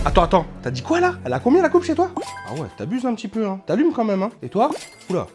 Attends, t'as dit quoi là? Elle a combien la coupe chez toi? Ah ouais, t'abuses un petit peu, hein. T'allumes quand même, hein. Et toi? Oula.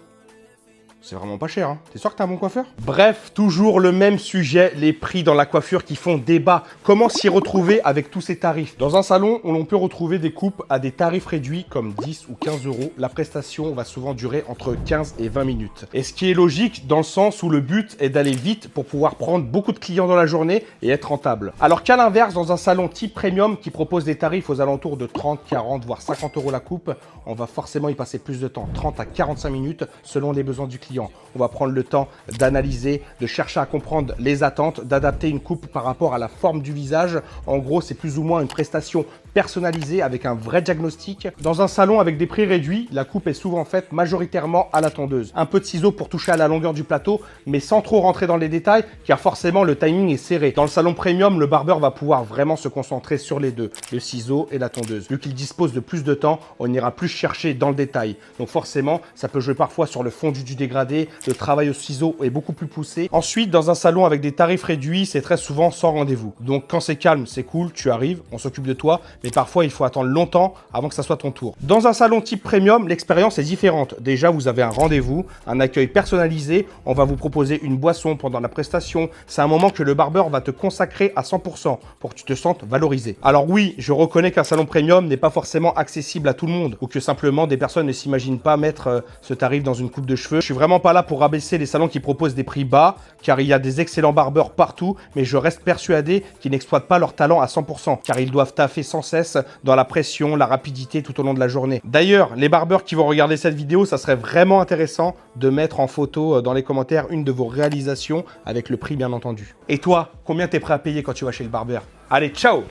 C'est vraiment pas cher, hein. T'es sûr que t'as un bon coiffeur? Bref, toujours le même sujet, les prix dans la coiffure qui font débat. Comment s'y retrouver avec tous ces tarifs? Dans un salon, on peut retrouver des coupes à des tarifs réduits comme 10 ou 15 euros. La prestation va souvent durer entre 15 et 20 minutes. Et ce qui est logique dans le sens où le but est d'aller vite pour pouvoir prendre beaucoup de clients dans la journée et être rentable. Alors qu'à l'inverse, dans un salon type premium qui propose des tarifs aux alentours de 30, 40, voire 50 euros la coupe, on va forcément y passer plus de temps, 30 à 45 minutes selon les besoins du client. On va prendre le temps d'analyser, de chercher à comprendre les attentes, d'adapter une coupe par rapport à la forme du visage. En gros, c'est plus ou moins une prestation personnalisée avec un vrai diagnostic. Dans un salon avec des prix réduits, la coupe est souvent faite majoritairement à la tondeuse. Un peu de ciseaux pour toucher à la longueur du plateau, mais sans trop rentrer dans les détails, car forcément le timing est serré. Dans le salon premium, le barbeur va pouvoir vraiment se concentrer sur les deux, le ciseau et la tondeuse. Vu qu'il dispose de plus de temps, on ira plus chercher dans le détail. Donc forcément, ça peut jouer parfois sur le fondu du dégradé, le travail au ciseau est beaucoup plus poussé. Ensuite, dans un salon avec des tarifs réduits, c'est très souvent sans rendez-vous. Donc quand c'est calme, c'est cool, tu arrives, on s'occupe de toi, mais parfois il faut attendre longtemps avant que ça soit ton tour. Dans un salon type premium, l'expérience est différente. Déjà, vous avez un rendez-vous, un accueil personnalisé, on va vous proposer une boisson pendant la prestation. C'est un moment que le barbeur va te consacrer à 100% pour que tu te sentes valorisé. Alors oui, je reconnais qu'un salon premium n'est pas forcément accessible à tout le monde ou que simplement des personnes ne s'imaginent pas mettre ce tarif dans une coupe de cheveux. Je suis vraiment pas là pour rabaisser les salons qui proposent des prix bas, car il y a des excellents barbeurs partout, mais je reste persuadé qu'ils n'exploitent pas leur talent à 100%, car ils doivent taffer sans cesse dans la pression, la rapidité tout au long de la journée. D'ailleurs, les barbeurs qui vont regarder cette vidéo, ça serait vraiment intéressant de mettre en photo dans les commentaires une de vos réalisations avec le prix bien entendu. Et toi, combien t'es prêt à payer quand tu vas chez le barbeur? Allez, ciao!